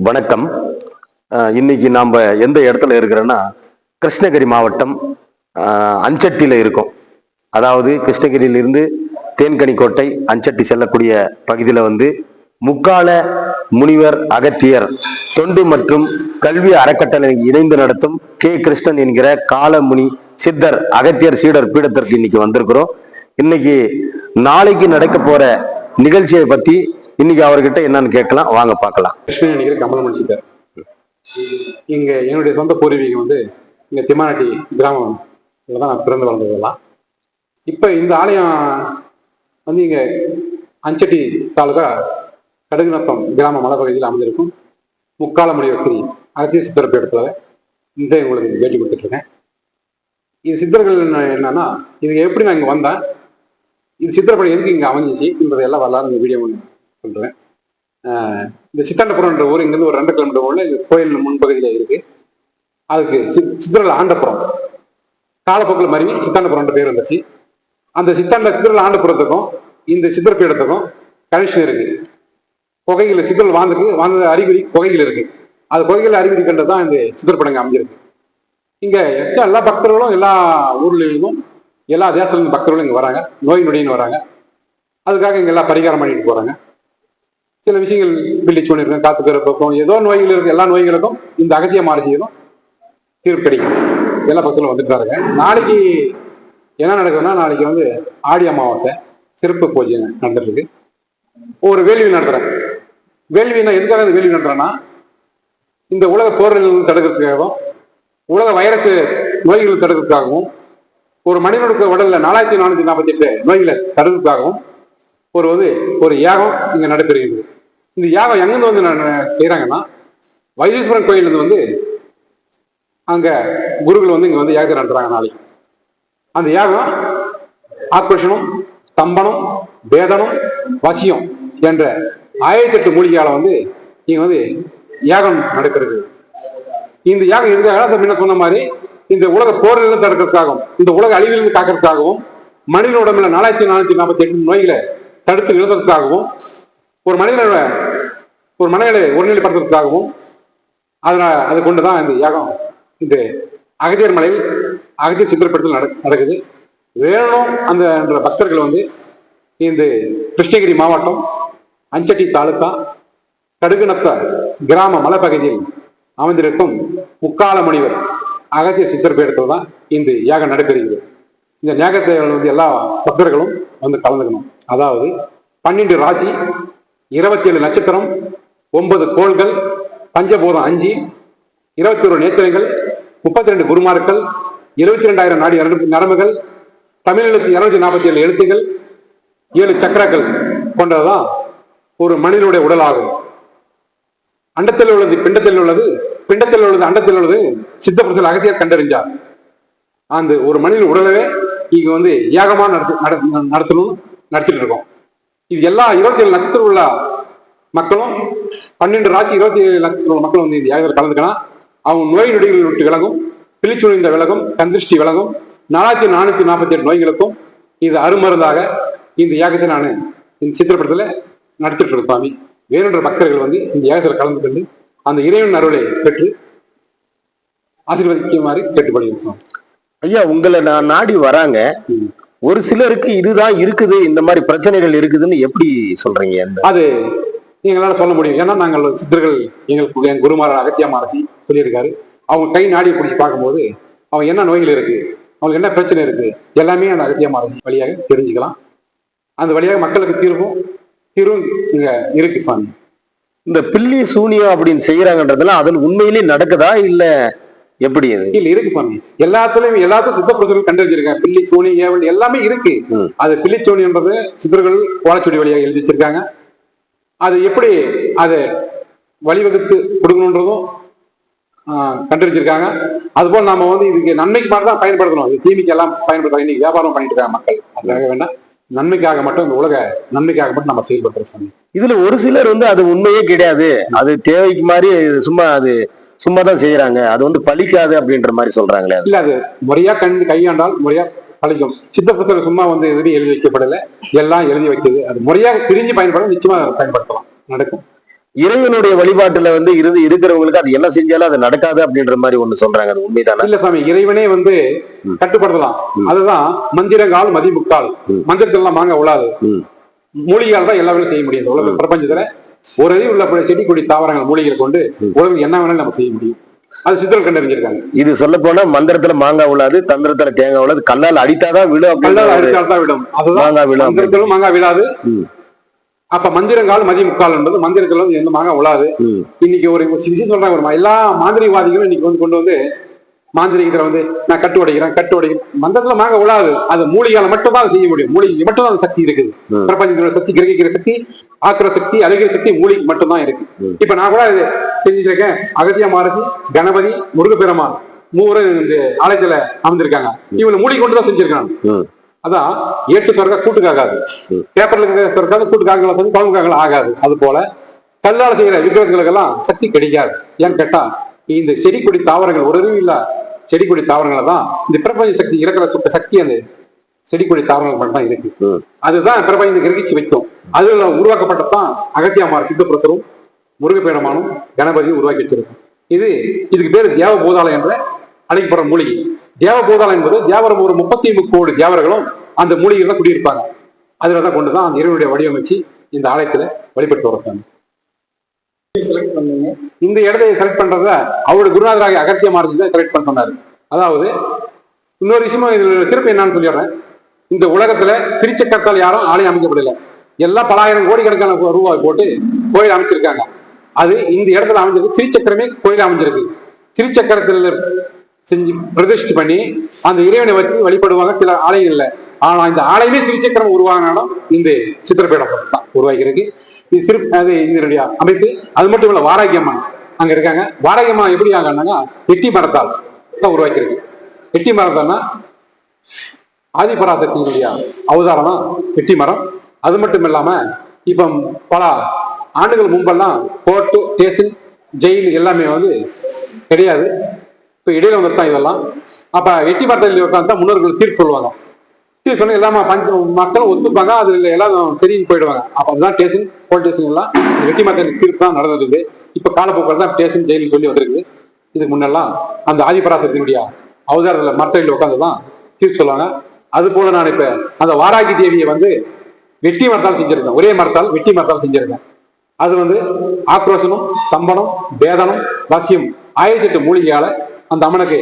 வணக்கம். இன்னைக்கு நாம எந்த இடத்துல இருக்கிறோன்னா கிருஷ்ணகிரி மாவட்டம் அஞ்சட்டியில இருக்கோம். அதாவது கிருஷ்ணகிரியிலிருந்து தேன்கனிக்கோட்டை அஞ்சட்டி செல்லக்கூடிய பகுதியில் முக்கால முனிவர் அகத்தியர் தொண்டு மற்றும் கல்வி அறக்கட்டளை இணைந்து நடத்தும் கே கிருஷ்ணன் என்கிற காலமுனி சித்தர் அகத்தியர் சீடர் பீடத்திற்கு இன்னைக்கு வந்திருக்கிறோம். இன்னைக்கு நாளைக்கு நடக்க போற நிகழ்ச்சியை பத்தி இன்னைக்கு அவர்கிட்ட என்னன்னு கேட்கலாம், வாங்க பார்க்கலாம். கிருஷ்ணன் என்கிற கமலமணி சித்தர். இங்க என்னுடைய சொந்த பூர்வீகம் இங்க திம்மாநாட்டி கிராமம் தான் நான் பிறந்து வளர்ந்ததெல்லாம். இப்ப இந்த ஆலயம் இங்க அஞ்சட்டி தாலுகா கடுகுநத்தம் கிராம மலைப்பகுதியில் அமைந்திருக்கும் முக்கால முனிவர் ஸ்ரீ அகத்திய சித்தர் பீடத்துல இந்த உங்களுக்கு பேட்டி கொடுத்துட்டு இருக்கேன். இது சித்தர்கள் என்னன்னா, இது எப்படி நான் இங்க வந்தேன், இது சித்திரப்படம் எதுக்கு இங்க அமைஞ்சிச்சு என்பதை எல்லாம் வரலாறு இந்த வீடியோ சொல்றேன். இந்த சித்தாண்டபுரம்ன்ற ஊர் இங்கிருந்து ஒரு 2 கிலோமீட்டர் உள்ள கோயில் முன்பகுதியில இருக்கு. அதுக்கு சித்தர்கள் ஆண்டபுரம் காலப்போக்கில் மருவி சித்தாண்டபுரம்ன்ற பேர் வந்துச்சு. அந்த சித்தர்கள் ஆண்டபுரத்துக்கும் இந்த சித்தர் பீடத்துக்கும் கனெக்ஷன் இருக்கு. புகைகள் சித்தர்கள் வாழ்ந்த அறிகுறி புகைகள் இருக்கு. அது புகைகள் அறிகுறி கண்டதான் இந்த சித்தர் படங்க அமைஞ்சிருக்கு. இங்க எல்லா பக்தர்களும் எல்லா ஊர்களிலும் எல்லா தேசத்துலேருந்து பக்தர்களும் இங்க வராங்க. நோய் நொடின்னு வராங்க. அதுக்காக இங்க எல்லாம் பரிகாரம் பண்ணிட்டு போறாங்க. சில விஷயங்கள் பில்லிச்சூன் இருக்கும், காத்து பிறப்புக்கும், ஏதோ நோய்கள் இருக்கு. எல்லா நோய்களுக்கும் இந்த அகத்திய மாலையும் தீர்ப்பு கிடைக்கும். எல்லா பக்கத்துல வந்துட்டு இருக்காங்க. நாளைக்கு என்ன நடக்குதுன்னா, நாளைக்கு ஆடி அமாவாசை சிறப்பு பூஜை நடந்துட்டு இருக்கு. ஒரு வேள்வி நடத்துறேன். வேள்வினா எதுக்காக வேள்வி நடத்துறேன்னா, இந்த உலக போர்கள் தடுக்கிறதுக்காகவும் உலக வைரஸ் நோய்கள் தடுக்கிறதுக்காகவும் ஒரு மனிதனுக்கு உடல்ல 4448 நோய்களை தடுக்கிறதுக்காகவும் ஒரு யாகம் இங்க நடைபெறுகிறது. இந்த யாகம் எங்கிருந்து செய்யறாங்கன்னா, வைத்தீஸ்வரன் கோயிலிருந்து அங்க குருகள் இங்க யாகத்தை நடத்துறாங்க. நாளைக்கு அந்த யாகம் ஆக்ரோஷனம், ஸ்தம்பனம், வேதனம், வசியம் என்ற 1008 மூலிகையால இங்க யாகம் நடைபெறுகிறது. இந்த யாகம் எதுக்காக முன்ன சொன்ன மாதிரி இந்த உலக போரிலிருந்து தடுக்கிறதுக்காகவும் இந்த உலக அழிவிலிருந்து காக்கிறதுக்காகவும் மனித உடம்புல 4448 நோய்களை தடுத்து நிறுத்துறதுக்காகவும் ஒரு மனிதனை ஒருநிலைப்படுத்துறதுக்காகவும் அது கொண்டுதான் இந்த யாகம் இந்த அகத்தியர் மலையில் அகத்தியர் சித்திரப்படத்தில் நடக்குது. வேணும் அந்த பக்தர்கள் இந்த கிருஷ்ணகிரி மாவட்டம் அஞ்சட்டி தாலுகா கடுகுநத்த கிராம மலைப்பகுதியில் அமைந்திருக்கும் முக்கால முனிவர் அகத்திய சித்தர் பீடத்தில் தான் இந்த யாகம் நடைபெறுகிறது. இந்த யாகத்தை எல்லா பக்தர்களும் கலந்துக்கணும். அதாவது 12 ராசி, 27 நட்சத்திரம், 9 கோள்கள், பஞ்சபூதம் 5, 21 நேத்திரங்கள், 32 குருமார்கள், 72,000 நாடி நரம்புகள், தமிழெழுத்து 247 எழுத்துகள், 7 சக்கரங்கள் கொண்டதுதான் ஒரு மனிதனுடைய உடல் ஆகும். அண்டத்தில் உள்ளது பிண்டத்தில் உள்ளது, பிண்டத்தில் உள்ளது அண்டத்தில் உள்ளது சித்தபுரத்தில் அகத்தியர் கண்டறிஞ்சார். அந்த ஒரு மனித உடலவே இங்க யாகமா நடத்திட்டு இருக்கோம். இது எல்லா 27 நட்சத்திரம் உள்ள மக்களும் 12 ராசி 27 நட்சத்திரம் உள்ள மக்களும் இந்த யாகத்தில் கலந்துக்கலாம். அவங்க நோய் நொடிகள் விட்டு விலகும், பிழிச்சுழிந்த விலகும், கந்திருஷ்டி விலகும், 4448 நோய்களுக்கும் இது அருமருந்தாக இந்த யாகத்தை நான் இந்த சித்திரப்படத்துல நடத்திட்டு இருக்கோம். சுவாமி வேறொன்ற பக்தர்கள் இந்த யாகத்தில் கலந்து கொண்டு அந்த இறைவன் அருளை பெற்று ஆசீர்வதிக்குமாறு கேட்டுக்கொள்கிறோம். ஐயா, உங்களை நான் நாடி வராங்க. ஒரு சிலருக்கு இதுதான் இருக்குது, இந்த மாதிரி பிரச்சனைகள் இருக்குதுன்னு எப்படி சொல்றீங்க? அது எங்களால சொல்ல முடியும். ஏன்னா நாங்கள் சித்தர்கள் எங்களுக்கு என் குருமார அகத்தியா மாரசி சொல்லியிருக்காரு. அவங்க கை நாடியை பிடிச்சி பார்க்கும்போது அவங்க என்ன நோய்கள் இருக்கு, அவங்களுக்கு என்ன பிரச்சனை இருக்கு, எல்லாமே அந்த அகத்தியா மாரசி வழியாக தெரிஞ்சுக்கலாம். அந்த வழியாக மக்களுக்கு தீர்வும் இங்க இருக்கு. சுவாமி, இந்த பில்லி சூனியம் அப்படின்னு செய்யறாங்கன்றதுலாம் அதில் உண்மையிலேயே நடக்குதா இல்ல எப்படி? இல்ல இருக்கு சுவாமி. எல்லாத்தையும் சித்தப்பொருட்கள் கண்டறிஞ்சிருக்காங்க. பில்லி சூனி ஏவல் எல்லாமே இருக்கு. அது பில்லி சூனின்றது சித்தர்கள் ஓலைச்சுவடி வழியாக எழுதி வச்சிருக்காங்க. அது எப்படி அதை வழிவகுத்து கொடுக்கணுன்றதும் கண்டறிஞ்சிருக்காங்க. அதுபோல் நாம இதுக்கு நன்மைக்கு மாதிரி தான் பயன்படுத்தணும். இது தீமைக்கு எல்லாம் பயன்படுத்தலாம். இன்னைக்கு வியாபாரம் பண்ணிட்டு இருக்காங்க மக்கள். அதுக்காக வேண்டாம், நன்மைக்காக மட்டும், இந்த உலக நன்மைக்காக மட்டும் நம்ம செயல்படுத்துறோம். இதுல ஒரு சிலர் அது உண்மையே கிடையாது, அது தேவைக்கு மாதிரி சும்மா அது சும்மா தான் செய்யறாங்க, அது வந்து பலிக்காது அப்படின்ற மாதிரி சொல்றாங்களே. இல்ல, அது முறையா கையாண்டால் முறையா பழிக்கும். சித்த புத்தகம் சும்மா வந்து எதுவும் எழுதி வைக்கப்படல, எல்லாம் எழுதி வைக்கிறது. அது முறையா பிரிஞ்சு பயன்பட நிச்சயமா பயன்படுத்தலாம், நடக்கும். இறைவனுடைய வழிபாட்டுல வந்து இருக்கிறவங்களுக்கு அது என்ன செஞ்சாலும் அது நடக்காது அப்படின்ற மாதிரி ஒண்ணு சொல்றாங்க, அது உண்மைதானே? இல்ல சாமி, இறைவனே வந்து கட்டுப்படுத்தலாம். அதுதான் மந்திரங்கால் மதிமுக்கால். மந்திரத்தெல்லாம் மாங்க உழாது, மூலிகையால் தான் எல்லா வேலையும் செய்ய முடியும். உலக பிரபஞ்சத்துல ஒரு அறிவு உள்ள செடி கொடி தாவரங்கள் மூலிகளை கொண்டு உலகம் என்ன வேணாலும் நம்ம செய்ய முடியும். அது சித்தர்கள் கண்டறிஞ்சிருக்காங்க. இது சொல்ல போனா மந்திரத்துல மாங்காய் விழாது, தந்திரத்துல தேங்காய் விழாது, கல்லால் அடித்தாதான் விழும். கல்லால் அடித்தால்தான் விடும். அதுதான் மாங்காய் விழும். மந்திரத்திலும் மாங்காய் விழாது. அப்ப மந்திரங்கால் மதிமுக்கால் என்பது மந்திரத்துல வந்து எந்த மாங்காய் விழாது. இன்னைக்கு ஒரு விஷயம் சொல்றாங்க, எல்லா மாந்திரிகவாதிகளும் இன்னைக்கு வந்து கொண்டு வந்து மாந்திரிகத்துல வந்து நான் கட்டு உடைக்கிறேன். மந்திரத்துல மாங்காய் விழாது. அது மூலிகால மட்டும் தான் செய்ய முடியும். மூலிகை மட்டும் தான் சக்தி இருக்குது. பிரபஞ்சத்தோட சக்தி, கிரகிக்கிற சக்தி, ஆக்கிற சக்தி, அழகிற சக்தி மூலிகை மட்டும் தான் இருக்கு. இப்ப நான் கூட செஞ்சுட்டு இருக்கேன். அகத்தியா மாரதி, கணபதி, முருகப்பெருமான் மூவரும் இந்த ஆலயத்துல அமர்ந்திருக்காங்க. இவங்க மூலிகை கொண்டு தான் செஞ்சிருக்காங்க. அதான் ஏட்டு சொர்க்கா கூட்டுக்காகாது, பேப்பர்ல இருக்கிற சொர்க்கா கூட்டுக்காக குழம்புக்காக ஆகாது. அது போல கல்லால் செய்கிற விக்கிரகங்களுக்கெல்லாம் சக்தி கிடைக்காது. ஏன்னு கேட்டா இந்த செடி கொடி தாவரங்கள், ஒரு அறிவு இல்ல செடி கொடி தாவரங்களை தான் இந்த பிரபஞ்ச சக்தி இருக்கிற சக்தி அந்த செடி கொடி தாவரங்கள் மட்டும் தான் இருக்கு. அதுதான் பிரபஞ்சத்தை கிரகிச்சு வைக்கும். அதுல உருவாக்கப்பட்டதான் அகத்தியமார் சித்தப்புரசரும் முருகப்பெருமானும் கணபதியும் உருவாக்கி வச்சிருக்கும். இதுக்கு பேரு தேவ பூதாலயம் என்ற அழைக்கப்படுற மூலிகை. தேவ பூதாலயம் என்பது தேவரம் ஒரு 33 கோடி தேவர்களும் அந்த மூலிகைகள் தான் குடியிருப்பாங்க. அதுலதான் கொண்டுதான் அந்த இறைவனுடைய வடிவமைச்சு இந்த ஆலயத்துல வழிபட்டு வரப்பாங்க. இந்த இடத்தை செலக்ட் பண்றத அவருடைய குருநாதராக அகத்திய மார்க்கத்தை செலக்ட் பண்ண சொன்னாரு. அதாவது இன்னொரு விஷயமும் இதுல சிறப்பு என்னன்னு சொல்லிடுறேன். இந்த உலகத்துல திருச்சக்கரத்தால் யாரும் ஆலயம் அமைக்கப்படல. எல்லாம் பல ஆயிரம் கோடிக்கணக்கான ரூபாய் போட்டு கோயில் அமைச்சிருக்காங்க. அது இந்த இடத்துல அமைஞ்சிருக்கு. திருச்சக்கரமே கோயில் அமைஞ்சிருக்கு. திருச்சக்கரத்துல செஞ்சு பிரதிஷ்டை பண்ணி அந்த இறைவனை வச்சு வழிபடுவாங்க சில ஆலயங்கள்ல. ஆனா இந்த ஆலயமே திருச்சக்கரம் உருவாகினாலும் இந்த சித்திரப்பீடம் தான் உருவாக்கிறதுக்கு இது அது இதனுடைய அமைப்பு. அது மட்டும் இல்ல, வாராகியம்மன் அங்க இருக்காங்க. வாராகியம்மன் எப்படி ஆகாங்க, வெட்டி மரத்தால் தான் உருவாக்கியிருக்கு. வெட்டி மரத்தால்னா ஆதிபராசக்தியினுடைய அவதாரம் தான் வெட்டி மரம். அது மட்டும் இல்லாம இப்ப பல ஆண்டுகள் முன்பெல்லாம் கோர்ட்டு, ஸ்டேஷன், ஜெயில் எல்லாமே வந்து கிடையாது. இப்ப இடையில வந்துதான் இதெல்லாம். அப்ப வெட்டி மரத்தில் உட்காந்து தான் முன்னோர்கள் தீர்ப்பு சொல்லுவாங்க. தீர்ப்பு சொன்ன எல்லாமே மக்களும் ஒத்துப்பாங்க. அதுல எல்லாம் சரின்னு போயிடுவாங்க. அப்ப அதுதான் ஸ்டேஷன், போலீஸ் ஸ்டேஷன் எல்லாம் வெட்டி மரத்தில் தீர்ப்பு தான் நடந்தது. இப்ப காலப்போக்கில் தான் ஸ்டேஷன், ஜெயிலுன்னு சொல்லி வந்திருக்கு. இதுக்கு முன்னெல்லாம் அந்த ஆதிபராசக்தியினுடைய அவதாரத்துல மரத்தில் உட்காந்துதான் தீர்ப்பு சொல்லுவாங்க. அது போல நான் இப்ப அந்த வாராகி தேவியை வந்து வெட்டி மரத்தால் செஞ்சிருக்கேன். ஒரே மரத்தால் வெட்டி மரத்தால் செஞ்சிருக்கேன். அது வந்து ஆக்ரோஷனம், ஸ்தம்பனம், வேதனம், வசியம் 1008 மூலிகையால அந்த அம்மனுக்கு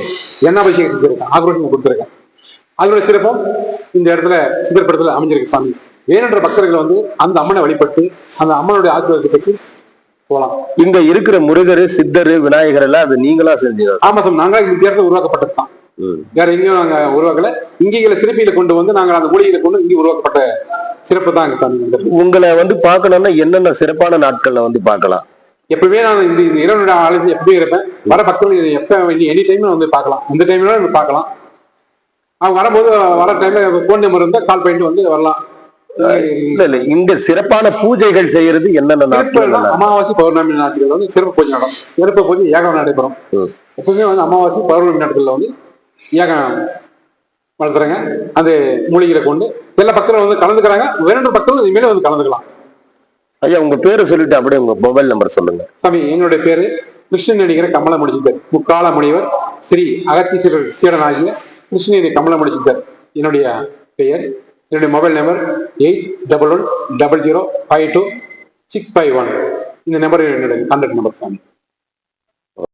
எண்ணாபிஷேகம் செஞ்சிருக்கேன். ஆக்ரோஷனம் கொடுத்துருக்கேன். அதனுடைய சிறப்பும் இந்த இடத்துல சித்திரப்படத்துல அமைஞ்சிருக்கு. சாமி வேணுன்ற பக்தர்கள் வந்து அந்த அம்மனை வழிபட்டு அந்த அம்மனுடைய ஆசீர்வாதத்தை போலாம். இங்க இருக்கிற முருகர், சித்தர், விநாயகர் எல்லாம் அது நீங்களா செஞ்சீங்க? ஆமா சார், நாங்க இந்த இடத்துல உருவாக்கப்பட்டது தான். வேற எங்கேயும் நாங்க உருவாக்கல. இங்கே சிறப்பியில கொண்டு வந்து நாங்க அந்த மூலிகையில கொண்டு இங்கே உருவாக்கப்பட்ட சிறப்பு தான் எங்க சாமி. உங்களை வந்து பார்க்கணும்னா என்னென்ன சிறப்பான நாட்கள்ல வந்து பார்க்கலாம்? எப்பவுமே நான் இந்த இரவு ஆலயத்தில் எப்படியும் இருப்பேன். வர பக்தர்கள் எப்ப எனி டைம் வந்து பார்க்கலாம். இந்த டைம்ல பார்க்கலாம். அவங்க வரும்போது வர டைம்ல போன் நம்பர் இருந்தா கால் பண்ணிட்டு வந்து வரலாம். இல்ல இல்ல, இங்க சிறப்பான பூஜைகள் செய்யறது என்னென்ன நாட்கள்? அமாவாசை, பௌர்ணமி நாட்கள் வந்து சிறப்பு பூஜை நடக்கும். சிறப்பு பூஜை ஏகம் நடைபெறும். எப்பவுமே வந்து அமாவாசை, பௌர்ணமி நாட்கள்ல வந்து ஏகம் வளர்த்துறாங்க. அந்த மூலிகையில கொண்டு எல்லா பக்தர்கள் வந்து கலந்துக்கிறாங்க. வேறு பக்தர்கள் இனிமேல வந்து கலந்துக்கலாம். ஐயா, உங்க பேரு சொல்லிட்டு அப்படியே உங்க மொபைல் நம்பர் சொல்லுங்க. சாமி, என்னுடைய பேரு கிருஷ்ணநடிகர் கமலமுடிச்சித்தர். முக்கால முனிவர் ஸ்ரீ அகத்தீஸ்வரர் சீடனாகிய கிருஷ்ணகிரி கமலமுடிச்சித்தர் என்னுடைய பெயர். என்னுடைய மொபைல் நம்பர் 81110052 651. இந்த நம்பர் என்னுடைய கான்டாக்ட் நம்பர் சாமி.